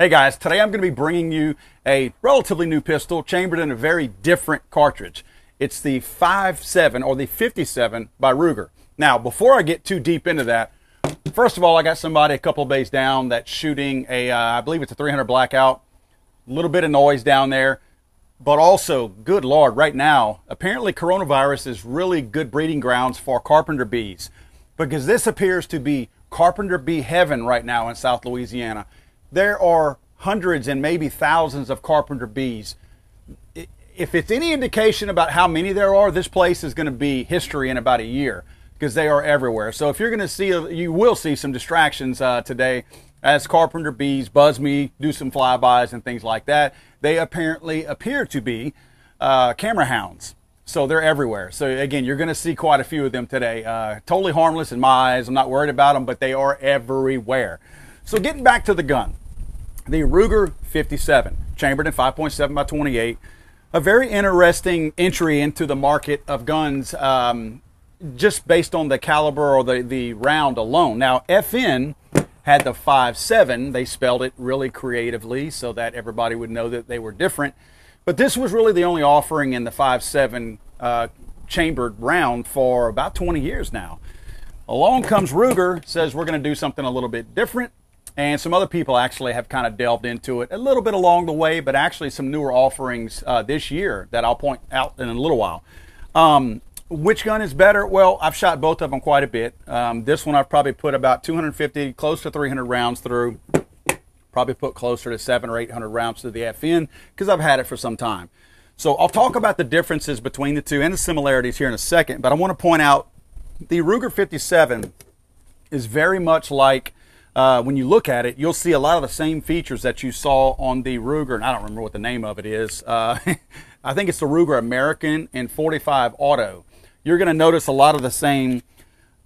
Hey guys, today I'm going to be bringing you a relatively new pistol chambered in a very different cartridge. It's the 5.7 or the 57 by Ruger. Now, before I get too deep into that, first of all, I got somebody a couple of bays down that's shooting a, I believe it's a 300 blackout. A little bit of noise down there, but also, good Lord, right now, apparently coronavirus is really good breeding grounds for carpenter bees, because this appears to be carpenter bee heaven right now in South Louisiana. There are hundreds and maybe thousands of carpenter bees. If it's any indication about how many there are, this place is going to be history in about a year, because they are everywhere. So if you're going to see, you will see some distractions today as carpenter bees buzz me, do some flybys and things like that. They apparently appear to be camera hounds. So they're everywhere. So again, you're going to see quite a few of them today. Totally harmless in my eyes. I'm not worried about them, but they are everywhere. So getting back to the gun. The Ruger 57, chambered in 5.7 by 28. A very interesting entry into the market of guns, just based on the caliber or the round alone. Now, FN had the 5.7. They spelled it really creatively so that everybody would know that they were different. But this was really the only offering in the 5.7 chambered round for about 20 years now. Along comes Ruger, says we're going to do something a little bit different. And some other people actually have kind of delved into it a little bit along the way, but actually some newer offerings this year that I'll point out in a little while. Which gun is better? Well, I've shot both of them quite a bit. This one I've probably put about 250, close to 300 rounds through. Probably put closer to 700 or 800 rounds through the FN because I've had it for some time. So I'll talk about the differences between the two and the similarities here in a second, but I want to point out the Ruger 57 is very much like, when you look at it, you'll see a lot of the same features that you saw on the Ruger, and I don't remember what the name of it is. I think it's the Ruger American and 45 Auto. You're going to notice a lot of the same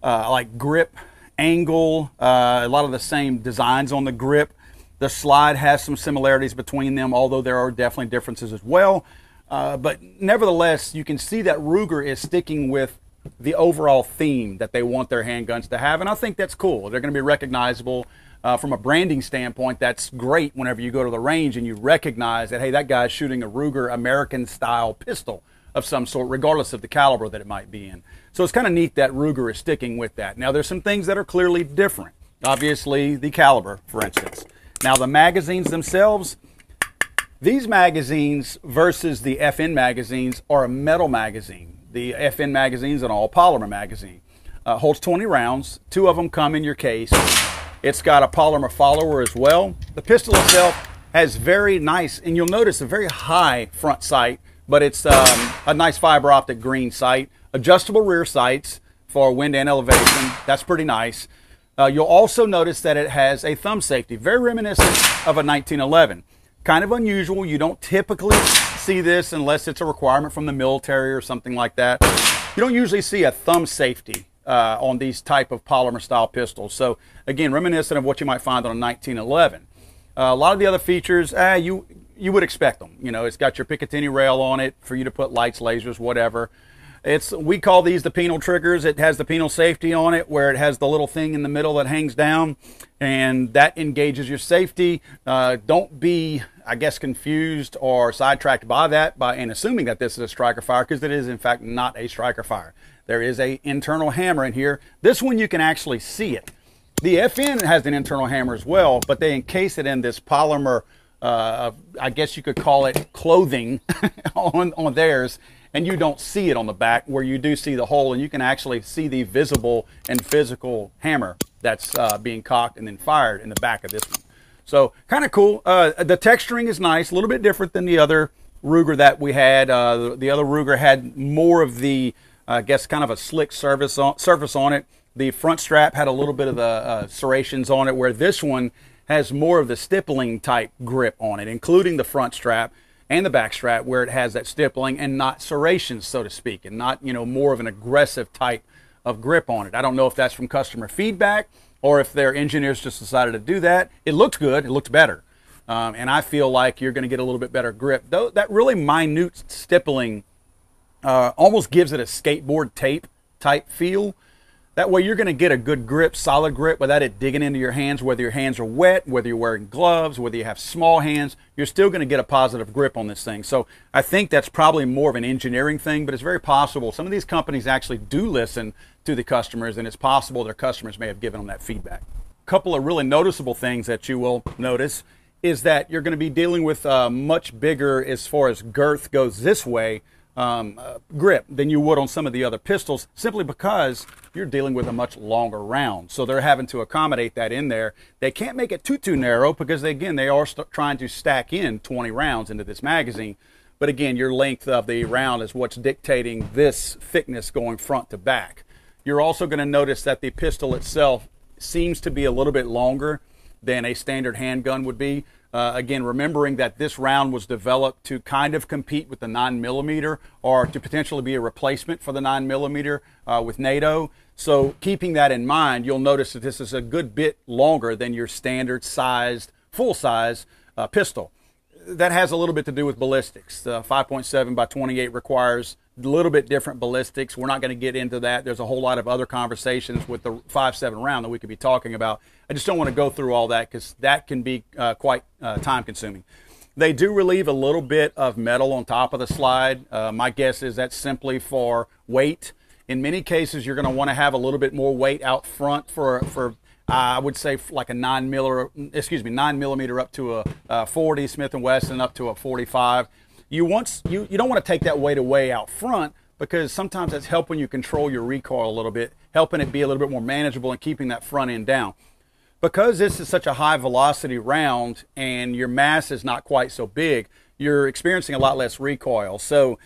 like grip angle, a lot of the same designs on the grip. The slide has some similarities between them, although there are definitely differences as well. But nevertheless, you can see that Ruger is sticking with the overall theme that they want their handguns to have, and I think that's cool. They're going to be recognizable from a branding standpoint. That's great whenever you go to the range and you recognize that, hey, that guy's shooting a Ruger American style pistol of some sort, regardless of the caliber that it might be in. So it's kind of neat that Ruger is sticking with that. Now, there's some things that are clearly different. Obviously, the caliber, for instance. Now, the magazines themselves, these magazines versus the FN magazines are a metal magazine. The FN magazine is an all polymer magazine. Holds 20 rounds. 2 of them come in your case. It's got a polymer follower as well. The pistol itself has very nice, and you'll notice a very high front sight, but it's a nice fiber optic green sight. Adjustable rear sights for wind and elevation. That's pretty nice. You'll also notice that it has a thumb safety, very reminiscent of a 1911. Kind of unusual. You don't typically see this unless it's a requirement from the military or something like that. You don't usually see a thumb safety on these type of polymer style pistols. So again, reminiscent of what you might find on a 1911. A lot of the other features, you would expect them. You know, it's got your Picatinny rail on it for you to put lights, lasers, whatever. We call these the penal triggers. It has the penal safety on it where it has the little thing in the middle that hangs down, and that engages your safety. Don't be, I guess, confused or sidetracked by that and assuming that this is a striker fire, because it is in fact not a striker fire. There is an internal hammer in here. This one you can actually see it. The FN has an internal hammer as well, but they encase it in this polymer, I guess you could call it clothing on theirs. And you don't see it on the back, where you do see the hole, and you can actually see the visible and physical hammer that's being cocked and then fired in the back of this one. So kind of cool. The texturing is nice, a little bit different than the other Ruger that we had. The other Ruger had more of the, I guess, kind of a slick surface on it. The front strap had a little bit of the serrations on it, where this one has more of the stippling type grip on it, including the front strap and the back strap, where it has that stippling and not serrations, so to speak, and not, you know, more of an aggressive type of grip on it. I don't know if that's from customer feedback or if their engineers just decided to do that. It looked good. It looked better. And I feel like you're going to get a little bit better grip. Though that really minute stippling almost gives it a skateboard tape type feel. That way you're going to get a good grip, solid grip, without it digging into your hands. Whether your hands are wet, whether you're wearing gloves, whether you have small hands, you're still going to get a positive grip on this thing. So I think that's probably more of an engineering thing, but it's very possible. Some of these companies actually do listen to the customers, and it's possible their customers may have given them that feedback. A couple of really noticeable things that you will notice is that you're going to be dealing with much bigger, as far as girth goes this way, grip than you would on some of the other pistols, simply because you're dealing with a much longer round. So they're having to accommodate that in there. They can't make it too narrow because they are trying to stack in 20 rounds into this magazine. But again, your length of the round is what's dictating this thickness going front to back. You're also going to notice that the pistol itself seems to be a little bit longer than a standard handgun would be. Again, remembering that this round was developed to kind of compete with the 9mm, or to potentially be a replacement for the 9mm with NATO. So keeping that in mind, you'll notice that this is a good bit longer than your standard sized, full-size pistol. That has a little bit to do with ballistics. The 5.7 by 28 requires a little bit different ballistics. We're not going to get into that. There's a whole lot of other conversations with the 5.7 round that we could be talking about. I just don't want to go through all that because that can be quite time consuming. They do relieve a little bit of metal on top of the slide. My guess is that's simply for weight. In many cases, you're going to want to have a little bit more weight out front for I would say like a 9mm up to a 40 Smith & Wesson up to a 45. You don't want to take that weight away out front, because sometimes that's helping you control your recoil a little bit, helping it be a little bit more manageable and keeping that front end down. Because this is such a high velocity round and your mass is not quite so big, you're experiencing a lot less recoil. So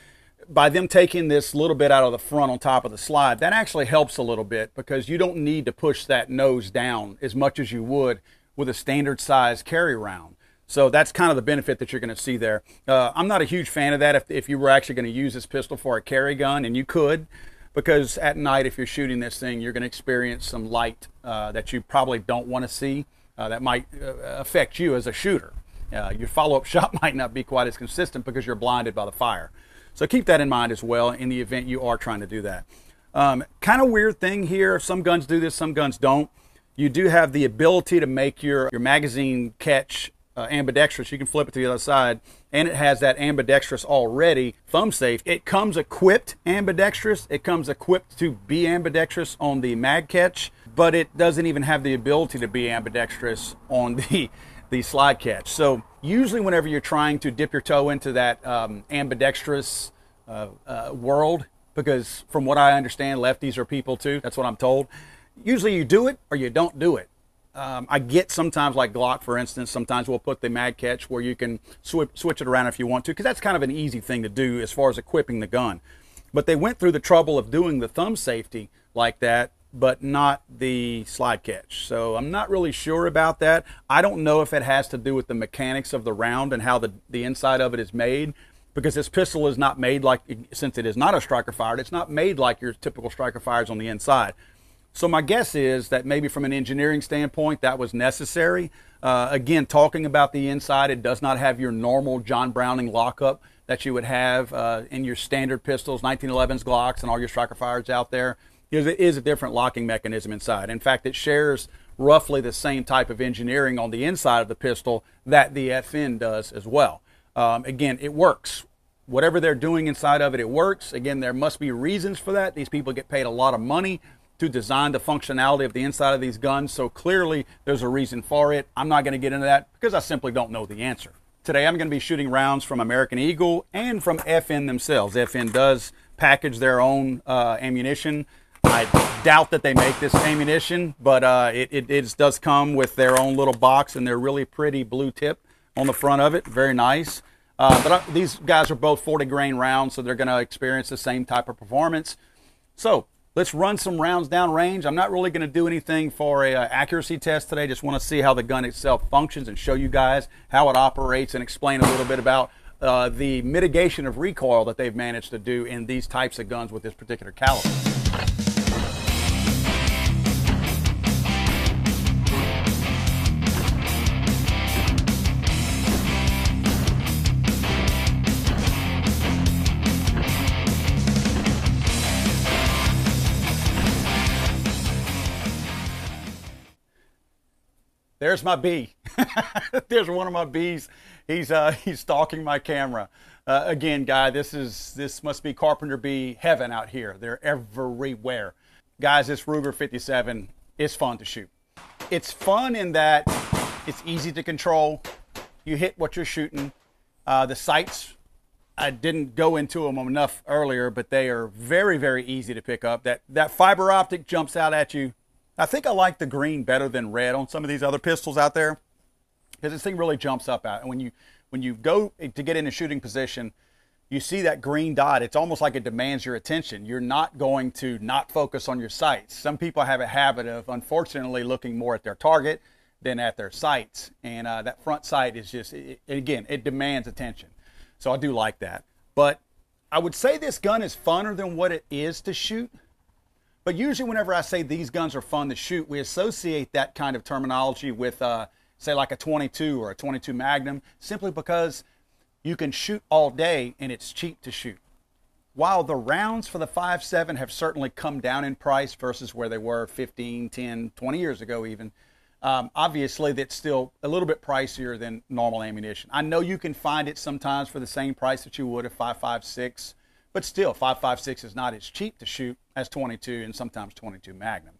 by them taking this little bit out of the front on top of the slide, that actually helps a little bit, because you don't need to push that nose down as much as you would with a standard size carry round. So that's kind of the benefit that you're going to see there. I'm not a huge fan of that if you were actually going to use this pistol for a carry gun, and you could, because at night if you're shooting this thing, you're going to experience some light that you probably don't want to see that might affect you as a shooter. Your follow-up shot might not be quite as consistent because you're blinded by the fire. So keep that in mind as well in the event you are trying to do that. Kind of weird thing here. Some guns do this, some guns don't. You do have the ability to make your magazine catch ambidextrous. You can flip it to the other side, and it has that ambidextrous already, thumb safe. It comes equipped ambidextrous. It comes equipped to be ambidextrous on the mag catch, but it doesn't even have the ability to be ambidextrous on the slide catch. So usually whenever you're trying to dip your toe into that ambidextrous world, because from what I understand, lefties are people too, that's what I'm told, usually you do it or you don't do it. I get sometimes, like Glock for instance, sometimes we'll put the mag catch where you can switch it around if you want to, because that's kind of an easy thing to do as far as equipping the gun. But they went through the trouble of doing the thumb safety like that, but not the slide catch. So I'm not really sure about that. I don't know if it has to do with the mechanics of the round and how the inside of it is made, because this pistol is not made like, since it is not a striker fired, it's not made like your typical striker fires on the inside. So my guess is that maybe from an engineering standpoint that was necessary. Again, talking about the inside, it does not have your normal John Browning lockup that you would have in your standard pistols, 1911s, Glocks, and all your striker fires out there. It is a different locking mechanism inside. In fact, it shares roughly the same type of engineering on the inside of the pistol that the FN does as well. Again, it works. Whatever they're doing inside of it, it works. Again, there must be reasons for that. These people get paid a lot of money to design the functionality of the inside of these guns, so clearly there's a reason for it. I'm not going to get into that because I simply don't know the answer. Today I'm going to be shooting rounds from American Eagle and from FN themselves. FN does package their own ammunition. I doubt that they make this ammunition, but it does come with their own little box and their really pretty blue tip on the front of it. Very nice. These guys are both 40 grain rounds, so they're going to experience the same type of performance. So let's run some rounds down range. I'm not really going to do anything for a accuracy test today. Just want to see how the gun itself functions and show you guys how it operates and explain a little bit about the mitigation of recoil that they've managed to do in these types of guns with this particular caliber. There's my bee. There's one of my bees. He's stalking my camera. Again, guy, this must be carpenter bee heaven out here. They're everywhere. Guys, this Ruger 57 is fun to shoot. It's fun in that it's easy to control. You hit what you're shooting. The sights, I didn't go into them enough earlier, but they are very, very easy to pick up. That fiber optic jumps out at you. I think I like the green better than red on some of these other pistols out there, because this thing really jumps up out. And when you go to get in a shooting position, you see that green dot. It's almost like it demands your attention. You're not going to not focus on your sights. Some people have a habit of, unfortunately, looking more at their target than at their sights. And that front sight is just, again, it demands attention. So I do like that. But I would say this gun is funner than what it is to shoot. But usually whenever I say these guns are fun to shoot, we associate that kind of terminology with, say, like a 22 or a 22 Magnum, simply because you can shoot all day and it's cheap to shoot. While the rounds for the 5.7 have certainly come down in price versus where they were 15, 10, 20 years ago even, obviously that's still a little bit pricier than normal ammunition. I know you can find it sometimes for the same price that you would a 5.56, but still 5.56 is not as cheap to shoot as 22 and sometimes 22 Magnum.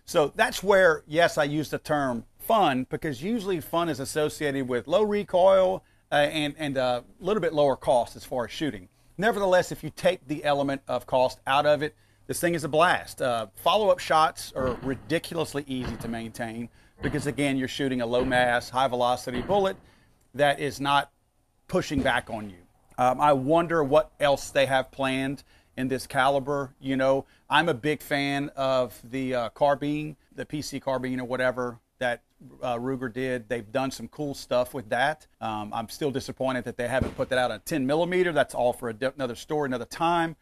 So that's where, yes, I use the term fun, because usually fun is associated with low recoil and a little bit lower cost as far as shooting. Nevertheless, if you take the element of cost out of it, this thing is a blast. Follow-up shots are ridiculously easy to maintain because, again, you're shooting a low-mass, high-velocity bullet that is not pushing back on you. I wonder what else they have planned in this caliber. You know, I'm a big fan of the carbine, the PC carbine or whatever that Ruger did. They've done some cool stuff with that. I'm still disappointed that they haven't put that out on 10 millimeter. That's all for another story, another time.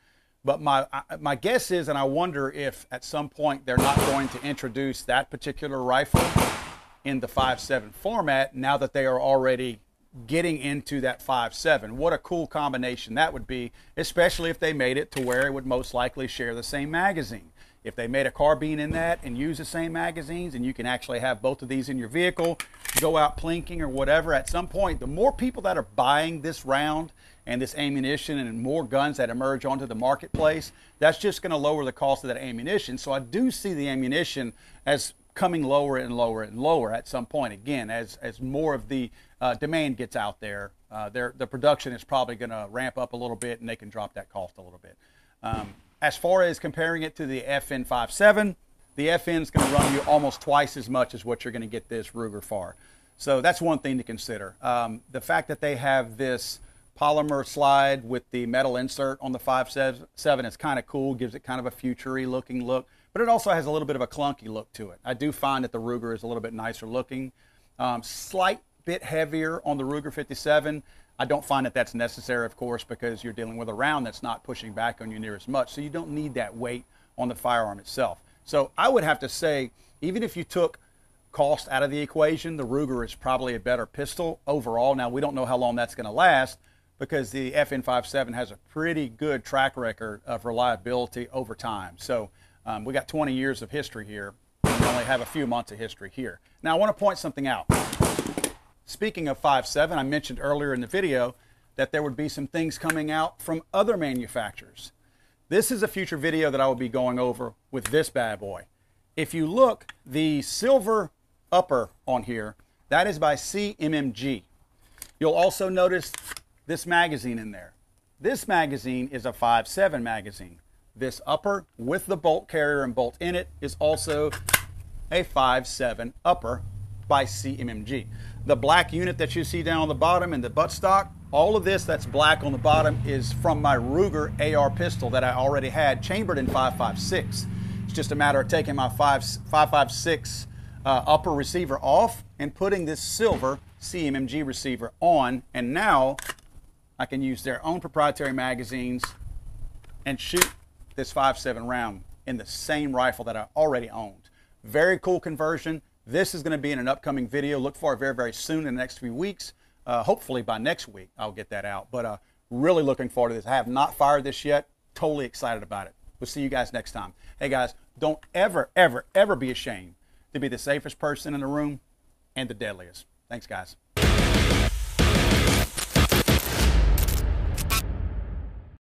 But my guess is, and I wonder if at some point they're not going to introduce that particular rifle in the 5.7 format now that they are already getting into that 5.7. What a cool combination that would be, especially if they made it to where it would most likely share the same magazine. If they made a carbine in that and use the same magazines, and you can actually have both of these in your vehicle, go out plinking or whatever, at some point, the more people that are buying this round and this ammunition and more guns that emerge onto the marketplace, that's just going to lower the cost of that ammunition. So I do see the ammunition as coming lower and lower and lower at some point. Again, as more of the demand gets out there, the production is probably going to ramp up a little bit, and they can drop that cost a little bit. As far as comparing it to the FN 5.7, the FN is going to run you almost twice as much as what you're going to get this Ruger for. So that's one thing to consider. The fact that they have this polymer slide with the metal insert on the 5.7 is kind of cool, gives it kind of a future-y looking look, but it also has a little bit of a clunky look to it. I do find that the Ruger is a little bit nicer looking. Slight bit heavier on the Ruger 57. I don't find that that's necessary, of course, because you're dealing with a round that's not pushing back on you near as much, so you don't need that weight on the firearm itself. So I would have to say, even if you took cost out of the equation, the Ruger is probably a better pistol overall. Now, we don't know how long that's going to last, because the FN 5.7 has a pretty good track record of reliability over time. So we got 20 years of history here. We only have a few months of history here. Now, I want to point something out. Speaking of 5.7, I mentioned earlier in the video that there would be some things coming out from other manufacturers. This is a future video that I will be going over with this bad boy. If you look, the silver upper on here, that is by CMMG. You'll also notice this magazine in there. This magazine is a 5.7 magazine. This upper with the bolt carrier and bolt in it is also a 5.7 upper by CMMG. The black unit that you see down on the bottom and the buttstock, all of this that's black on the bottom is from my Ruger AR pistol that I already had chambered in 5.56. It's just a matter of taking my 5.56 upper receiver off and putting this silver CMMG receiver on, and now I can use their own proprietary magazines and shoot this 5.7 round in the same rifle that I already owned. Very cool conversion. This is going to be in an upcoming video. Look for it very, very soon in the next few weeks. Hopefully by next week I'll get that out. But really looking forward to this. I have not fired this yet. Totally excited about it. We'll see you guys next time. Hey guys, don't ever, ever, ever be ashamed to be the safest person in the room and the deadliest. Thanks, guys.